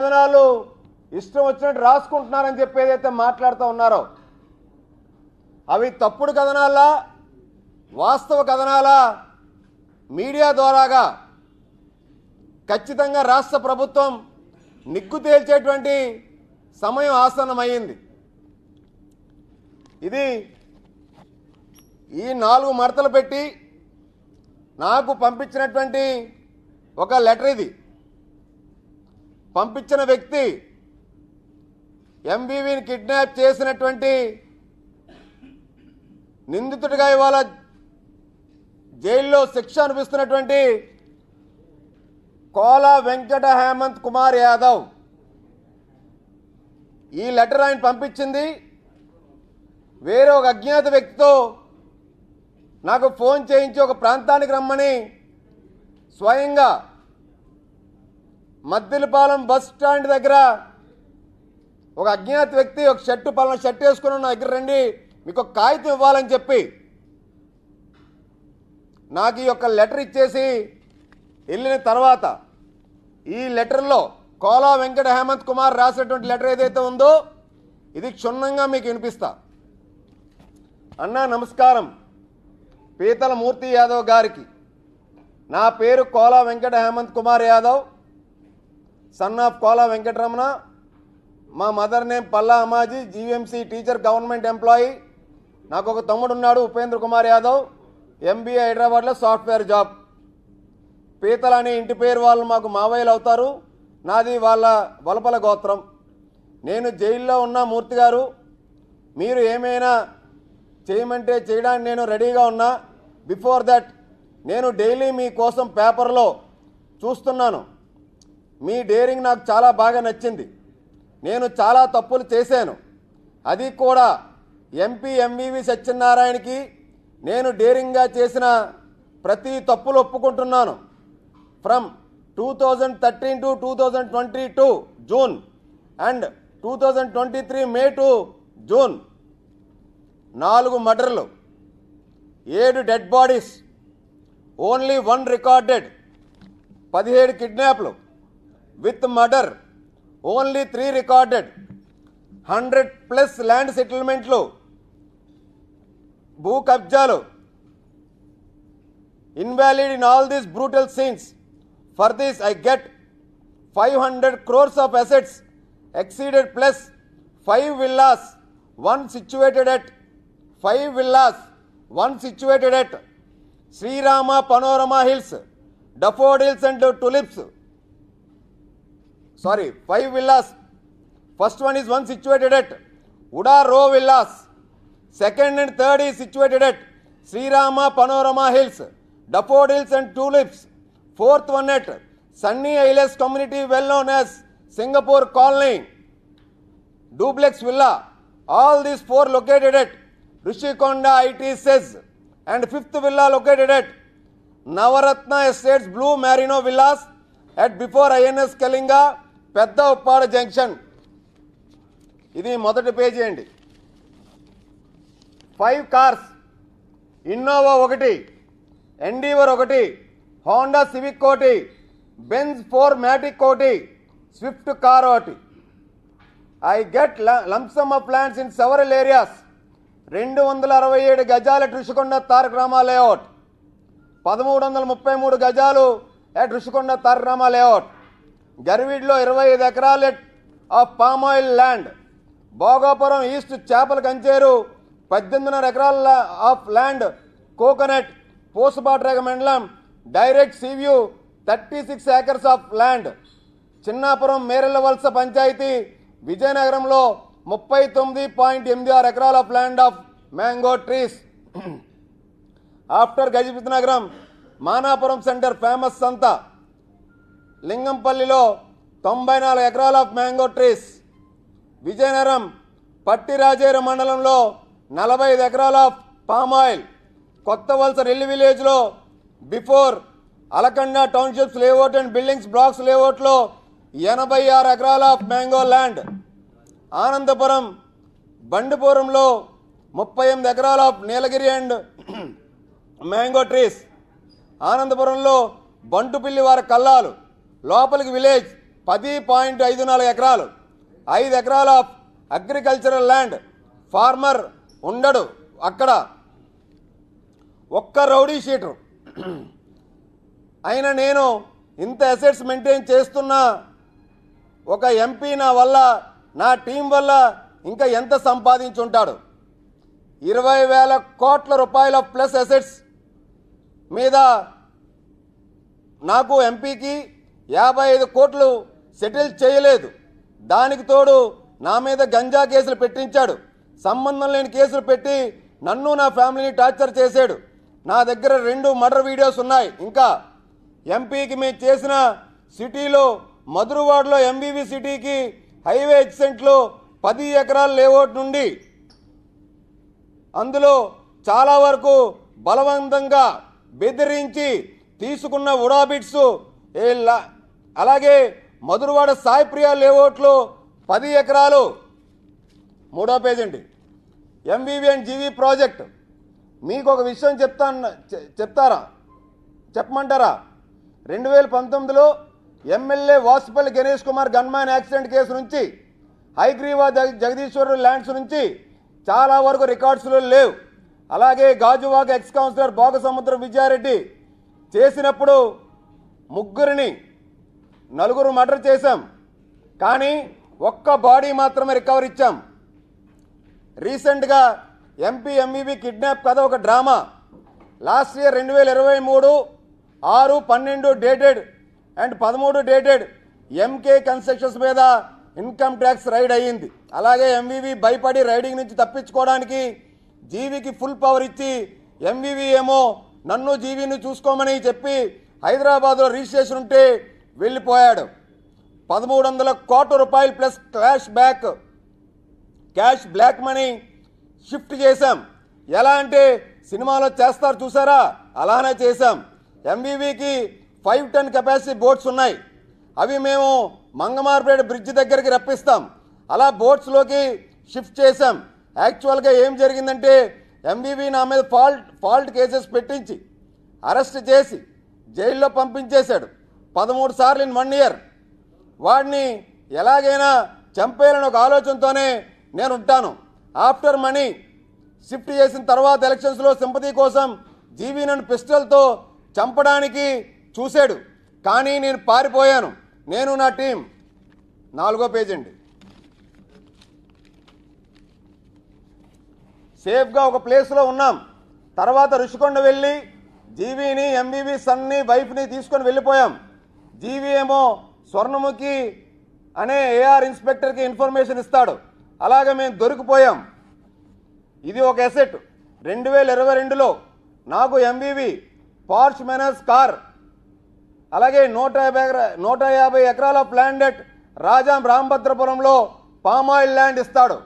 కథనాలు ఇష్టం వచ్చినట్టు రాసుకుంటున్నారని చెప్పి ఏదైతే మాట్లాడుతూ ఉన్నారో అవి తప్పుడు కథనాలా వాస్తవ కథనాలా మీడియా ద్వారాగా ఖచ్చితంగా రాష్ట్ర ప్రభుత్వం నిగ్గు తేల్చేటువంటి సమయం ఆసన్నమైంది। ఇది ఈ 4 మడతలు పెట్టి నాకు పంపించినటువంటి ఒక లెటర్। ఇది పంపించిన వ్యక్తి ఎంబీవీని కిడ్నాప్ చేసినటువంటి నిందితుడిగా ఇవాళ జైల్లో శిక్ష అనుభవిస్తున్నటువంటి కోలా వెంకట హేమంత్ కుమార్ యాదవ్। ఈ లెటర్ ఆయన పంపించింది వేరే ఒక అజ్ఞాత వ్యక్తితో నాకు ఫోన్ చేయించి ఒక ప్రాంతానికి రమ్మని స్వయంగా మద్దిలపాలెం బస్ స్టాండ్ దగ్గర ఒక అజ్ఞాత వ్యక్తి ఒక పలానా షర్ట్ వేసుకుని నా దగ్గర రండి మీకు ఒక కాగితం ఇవ్వాలని చెప్పి నాకు ఈ యొక్క లెటర్ ఇచ్చేసి వెళ్ళిన తర్వాత ఈ లెటర్లో కోలా వెంకట హేమంత్ కుమార్ రాసినటువంటి లెటర్ ఏదైతే ఉందో ఇది క్షుణ్ణంగా మీకు వినిపిస్తా। అన్నా నమస్కారం, పీతల మూర్తి యాదవ్ గారికి నా పేరు కోలా వెంకట హేమంత్ కుమార్ యాదవ్, సన్ ఆఫ్ కోలా వెంకటరమణ। మా mother name Palla Amaji, GVMC teacher, government employee. నాకు ఒక తమ్ముడు ఉన్నాడు ఉపేంద్ర కుమార్ యాదవ్, ఎంబీఏ హైదరాబాద్లో సాఫ్ట్వేర్ జాబ్। పీతల అనే ఇంటి పేరు వాళ్ళు మాకు మావయ్యలు అవుతారు, నాది వాళ్ళ వలపల గోత్రం। నేను జైల్లో ఉన్న మూర్తి గారు, మీరు ఏమైనా చేయమంటే చేయడానికి నేను రెడీగా ఉన్నా। బిఫోర్ దట్ నేను డైలీ మీకోసం పేపర్లో చూస్తున్నాను, మీ డేరింగ్ నాకు చాలా బాగా నచ్చింది। నేను చాలా తప్పులు చేశాను, అది కూడా ఎంపీ ఎంవీవి సత్యనారాయణకి నేను డేరింగ్గా చేసిన ప్రతి తప్పులు ఒప్పుకుంటున్నాను। From 2013 to 2022 June and 2023 May to June 4 మర్డర్లు, 7 డెడ్ బాడీస్, ఓన్లీ 1 రికార్డెడ్, 17 కిడ్నాప్లు with murder, only 3 recorded, 100+ land సెటిల్మెంట్లు, భూ కబ్జాలు, invalid in all these brutal scenes. For this I get 500 crores of assets exceeded plus 5 villas, one situated at Sri Rama Panorama Hills, daffodils and tulips. Sorry, 5 villas. First one is one situated at Uda Row Villas. Second and third is situated at Sri Rama Panorama Hills, daffodils and tulips. Fourth one at Sunny Isles community well known as Singapore Colony, duplex villa. All these 4 located at Rishikonda IT says, and 5th villa located at Navaratna Estates Blue Marino Villas at before INS Kalinga, Pedda Uppada Junction. ఇది మొదటి పేజీ అండి। 5 cars, Innova 1, Endeavour 1, Honda Civic 1, Benz 4 matic 1, Swift car 1. I get lumpsum of lands in several areas. 267 గజాలు at Rushikonda Taraka Rama layout, 1333 గజాలు at Rushikonda Taraka Rama layout. గర్వీడ్లో 25 ఎకరాలు of palm oil land. Bhogapuram east Chepala Kancheru 18.5 ఎకరాల of land coconut. Pusapatirega మండలం direct sea view 36 acres of land. Chinnapuram Merellavalasa panchayat విజయనగరంలో 39.86 ఎకరాల of land of mango trees. After Gajapathinagaram Manapuram centre famous సంత. లింగంపల్లిలో 94 ఎకరాల of mango trees. Vizianagaram Pattirajeru మండలంలో 45 ఎకరాల ఆఫ్ పామ్ ఆయిల్. కొత్త వలస రెల్లి విలేజ్లో before Alakanda townships layout and buildings blocks లేఅవుట్లో 86 ఎకరాల ఆఫ్ మ్యాంగో ల్యాండ్. ఆనందపురం బండిపురంలో 38 ఎకరాల of Nilgiri and mango trees. ఆనందపురంలో బంటుపిల్లి వారి కల్లాలు లోపలికి విలేజ్ 10.54 ఎకరాలు, 5 ఎకరాల అగ్రికల్చరల్ ల్యాండ్. ఫార్మర్ ఉండడు అక్కడ, ఒక్క రౌడీ షీటర్. అయినా నేను ఇంత అసెట్స్ మెయింటైన్ చేస్తున్న ఒక ఎంపీ నా వల్ల, నా టీం వల్ల ఇంకా ఎంత సంపాదించుంటాడు. 20,000 కోట్ల రూపాయల ప్లస్ అసెట్స్ మీద నాకు ఎంపీకి 55 కోట్లు సెటిల్ చేయలేదు. దానికి తోడు నా మీద గంజా కేసులు పెట్టించాడు, సంబంధం లేని కేసులు పెట్టి నన్ను నా ఫ్యామిలీని టార్చర్ చేశాడు. నా దగ్గర 2 మర్డర్ వీడియోస్ ఉన్నాయి. ఇంకా ఎంపీకి మేము చేసిన సిటీలో మధురవాడలో ఎంబీవీ సిటీకి హైవే ఎక్సెంట్లో 10 ఎకరాల లేఅవుట్ నుండి అందులో చాలా వరకు బలవంతంగా బెదిరించి తీసుకున్న ఉడాబిట్స్, అలాగే మధురవాడ సాయిప్రియ లేఅవుట్లో 10 ఎకరాలు. 3వ పేజ్ అండి, ఎంవీవీ అండ్ జీవీ ప్రాజెక్ట్. మీకు ఒక విషయం చెప్పమంటారా? 2019లో MLA Vasupalli Ganesh Kumar gunman accident case నుంచి, హైగ్రీవా జగదీశ్వరు ల్యాండ్స్ నుంచి చాలా వరకు రికార్డ్స్లో లేవు. అలాగే గాజువాక ఎక్స్ కౌన్సిలర్ భోగసముద్రం విజయారెడ్డి చేసినప్పుడు 4 మర్డర్ చేశాం, కానీ ఒక్క బాడీ మాత్రమే రికవర్ ఇచ్చాం. రీసెంట్గా ఎంపీ ఎంవీవీ కిడ్నాప్ కథ ఒక drama. Last year 2023 6/12 dated and 13 dated MK constructions మీద ఇన్కమ్ ట్యాక్స్ రైడ్ అయ్యింది. అలాగే ఎంవీవీ భయపడి రైడింగ్ నుంచి తప్పించుకోవడానికి జీవీకి ఫుల్ పవర్ ఇచ్చి, ఎంవీవీ ఏమో నన్ను జీవీని చూసుకోమని చెప్పి హైదరాబాద్లో రిజిస్ట్రేషన్ ఉంటే వెళ్ళిపోయాడు. 1300 కోట్ల రూపాయలు plus cash black money shift చేశాం. ఎలా అంటే సినిమాలో చేస్తారు చూసారా, అలానే చేశాం. ఎంవీవీకి 5 టన్ కెపాసిటీ బోట్స్ ఉన్నాయి, అవి మేము మంగమార్పేట బ్రిడ్జ్ దగ్గరికి రప్పిస్తాం. అలా బోట్స్లోకి షిఫ్ట్ చేశాం. యాక్చువల్గా ఏం జరిగిందంటే ఎంవీవీ నా మీద ఫాల్ట్ కేసెస్ పెట్టించి అరెస్ట్ చేసి జైల్లో పంపించేశాడు 13 సార్లు ఇన్ 1 ఇయర్. వాడిని ఎలాగైనా చంపేయాలని ఒక ఆలోచనతోనే నేను ఉంటాను. ఆఫ్టర్ మనీ షిఫ్ట్ చేసిన తర్వాత ఎలక్షన్స్లో సింపతి కోసం జీవీ నన్ను పిస్టల్తో చంపడానికి చూశాడు, కానీ నేను పారిపోయాను, నేను నా టీం. 4వ పేజ్ అండి, సేఫ్గా ఒక ప్లేస్లో ఉన్నాం. తర్వాత రుషికొండ వెళ్ళి జీవీని, ఎంవీవీ సన్ని, వైఫ్ని తీసుకొని వెళ్ళిపోయాం. జీవీ ఏమో స్వర్ణముఖి అనే ఏఆర్ ఇన్స్పెక్టర్కి ఇన్ఫర్మేషన్ ఇస్తాడు. అలాగే మేము దొరికిపోయాం. ఇది ఒక అసెట్. 2022లో నాకు ఎంవీవీ పార్ష్ మెనస్ కార్, అలాగే 150 ఎకరాల ప్లాండ్ ఎట్ రామభద్రపురంలో పామాయిల్ ల్యాండ్ ఇస్తాడు.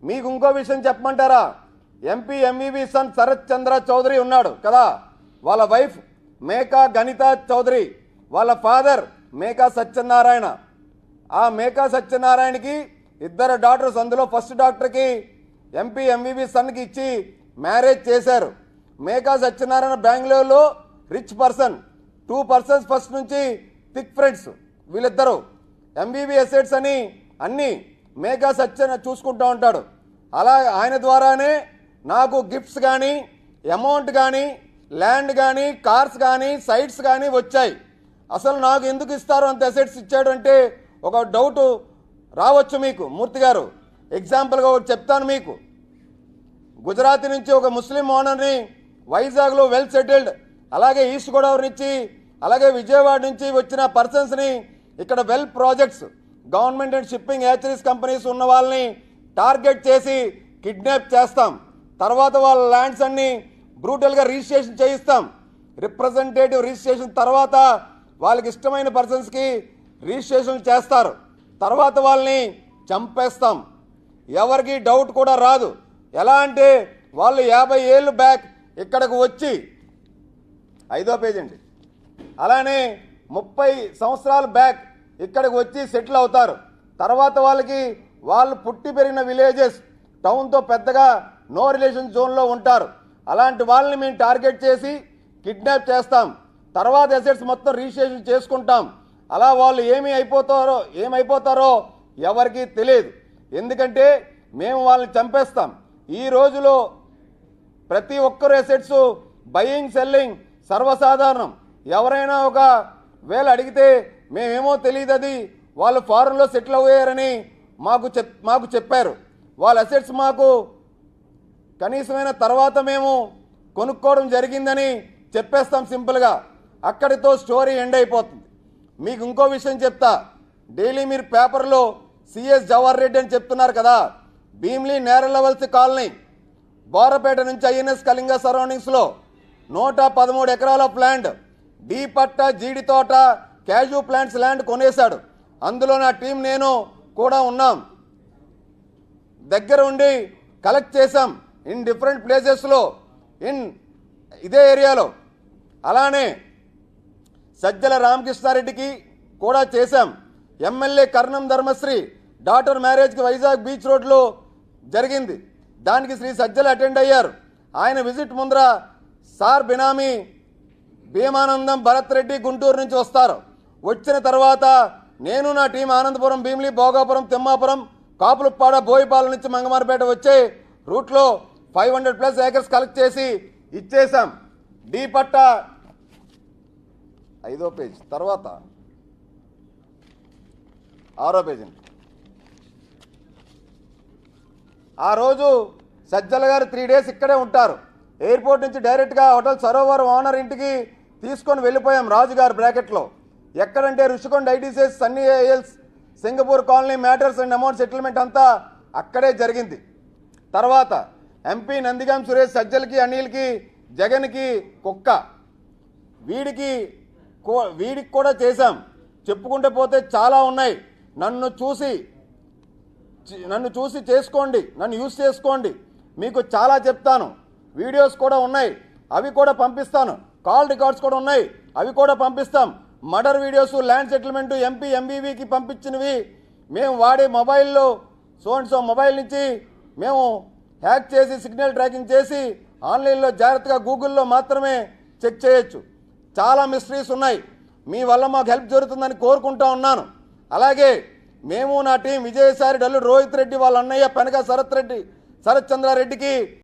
మీకు ఇంకో విషయం చెప్పమంటారా? ఎంపీ ఎంవీవీ సన్ శరత్ చంద్ర చౌదరి ఉన్నాడు కదా, వాళ్ళ వైఫ్ మేకా గణితా చౌదరి, వాళ్ళ ఫాదర్ మేకా సత్యనారాయణ. ఆ మేకా సత్యనారాయణకి 2 డాటర్స్, అందులో ఫస్ట్ డాక్టర్కి ఎంపీ ఎంవీవీ సన్కి ఇచ్చి మ్యారేజ్ చేశారు. మేకా సత్యనారాయణ బెంగళూరులో రిచ్ పర్సన్, 2 పర్సన్స్ ఫస్ట్ నుంచి థిక్ ఫ్రెండ్స్ వీళ్ళిద్దరూ. ఎంవీవీ అసెట్స్ అని అన్నీ మేకా సత్యన చూసుకుంటూ ఉంటాడు. అలా ఆయన ద్వారానే నాకు గిఫ్ట్స్ కానీ, అమౌంట్ కానీ, ల్యాండ్ కానీ, కార్స్ కానీ, సైట్స్ కానీ వచ్చాయి. అసలు నాకు ఎందుకు ఇస్తారు అంత అసెట్స్ ఇచ్చాడు అంటే ఒక డౌట్ రావచ్చు మీకు. మూర్తి గారు ఎగ్జాంపుల్గా ఒకటి చెప్తాను మీకు. గుజరాత్ నుంచి ఒక ముస్లిం ఓనర్ని వైజాగ్లో వెల్ సెటిల్డ్, అలాగే ఈస్ట్ గోదావరి నుంచి, అలాగే విజయవాడ నుంచి వచ్చిన పర్సన్స్ని ఇక్కడ well projects, government and shipping hatcheries companies ఉన్న వాళ్ళని టార్గెట్ చేసి కిడ్నాప్ చేస్తాం. తర్వాత వాళ్ళ ల్యాండ్స్ అన్ని బ్రూటల్గా రిజిస్ట్రేషన్ చేయిస్తాం. రిప్రజెంటేటివ్ రిజిస్ట్రేషన్ తర్వాత వాళ్ళకి ఇష్టమైన పర్సన్స్కి రిజిస్ట్రేషన్ చేస్తారు. తర్వాత వాళ్ళని చంపేస్తాం. ఎవరికి డౌట్ కూడా రాదు. ఎలా అంటే వాళ్ళు 50 ఏళ్ళు బ్యాక్ ఇక్కడికి వచ్చి, 5వ పేజ్ అండి, అలానే 30 సంవత్సరాల బ్యాక్ ఇక్కడికి వచ్చి సెటిల్ అవుతారు. తర్వాత వాళ్ళకి వాళ్ళు పుట్టి పెరిగిన విలేజెస్, టౌన్తో పెద్దగా నో రిలేషన్ జోన్లో ఉంటారు. అలాంటి వాళ్ళని మేము టార్గెట్ చేసి కిడ్నాప్ చేస్తాం. తర్వాత అసెట్స్ మొత్తం రిజిస్ట్రేషన్ చేసుకుంటాం. అలా వాళ్ళు ఏమైపోతారో ఎవరికీ తెలియదు. ఎందుకంటే మేము వాళ్ళని చంపేస్తాం. ఈ రోజులో ప్రతి ఒక్కరు అసెట్స్ బయింగ్ సెల్లింగ్ సర్వసాధారణం. ఎవరైనా ఒక వేళ అడిగితే మేమేమో తెలియదు, అది వాళ్ళు ఫారెన్లో సెటిల్ అయ్యారని మాకు చెప్పారు. వాళ్ళ అసెట్స్ మాకు కనీసమైన తర్వాత మేము కొనుక్కోవడం జరిగిందని చెప్పేస్తాం సింపుల్గా. అక్కడితో స్టోరీ ఎండ్ అయిపోతుంది. మీకు ఇంకో విషయం చెప్తా. డైలీ మీరు పేపర్లో సిఎస్ జవహర్ రెడ్డి అని చెప్తున్నారు కదా. భీమ్లీ నేరలవలసి కాలనీ బోరపేట నుంచి ఐఎన్ఎస్ కళింగ సరౌండింగ్స్లో 113 ఎకరాల ప్లాంట్ డి పట్ట జీడి తోట క్యాజు ప్లాంట్స్ ల్యాండ్ కొనేశాడు. అందులో నా టీం నేను కూడా ఉన్నాం. దగ్గర ఉండి కలెక్ట్ చేశాం ఇన్ డిఫరెంట్ ప్లేసెస్లో ఇదే ఏరియాలో. అలానే సజ్జల రామకృష్ణారెడ్డికి కూడా చేశాం. ఎమ్మెల్యే కర్ణం ధర్మశ్రీ డాటర్ మ్యారేజ్కి వైజాగ్ బీచ్ రోడ్లో జరిగింది. దానికి శ్రీ సజ్జల అటెండ్ అయ్యారు. ఆయన విజిట్ ముందర సార్ బినామీ భీమానందం భరత్ రెడ్డి గుంటూరు నుంచి వస్తారు. వచ్చిన తర్వాత నేను నా టీం ఆనందపురం, భీమిలి, భోగాపురం, తిమ్మాపురం, కాపులుప్పాడ, బోయిపాల నుంచి మంగమారపేట వచ్చే రూట్లో 500+ ఏకర్స్ కలెక్ట్ చేసి ఇచ్చేసాం. డి పట్ట 5వ పేజ్ తర్వాత 6వ పేజీ. ఆ రోజు సజ్జల గారు 3 డేస్ ఇక్కడే ఉంటారు. ఎయిర్పోర్ట్ నుంచి డైరెక్ట్గా హోటల్ సరోవర్ ఓనర్ ఇంటికి తీసుకొని వెళ్ళిపోయాం. రాజుగారు బ్రాకెట్లో ఎక్కడంటే రుషికొండ ఐటీసీఎస్, సన్నీ ఏఎల్స్, Singapore colony matters and amount settlement అంతా అక్కడే జరిగింది. తర్వాత ఎంపీ నందిగాం సురేష్ సజ్జలకి, అనిల్కి, జగన్కి కుక్క, వీడికి కూడా చేశాం. చెప్పుకుంటే పోతే చాలా ఉన్నాయి. నన్ను చూసి చేసుకోండి, నన్ను యూజ్ చేసుకోండి. మీకు చాలా చెప్తాను. వీడియోస్ కూడా ఉన్నాయి, అవి కూడా పంపిస్తాను. కాల్ రికార్డ్స్ కూడా ఉన్నాయి, అవి కూడా పంపిస్తాం. Murder videos, land settlement, MP ఎంబీవీకి పంపించినవి మేము వాడే మొబైల్లో సో మొబైల్ నుంచి మేము హ్యాక్ చేసి సిగ్నల్ ట్రాకింగ్ చేసి ఆన్లైన్లో జాగ్రత్తగా గూగుల్లో మాత్రమే చెక్ చేయొచ్చు. చాలా మిస్టరీస్ ఉన్నాయి. మీ వల్ల మాకు హెల్ప్ జరుగుతుందని కోరుకుంటా ఉన్నాను. అలాగే మేము, నా టీం, విజయసాయి, డల్లు రోహిత్ రెడ్డి, వాళ్ళ అన్నయ్య పెనక శరత్ చంద్రారెడ్డికి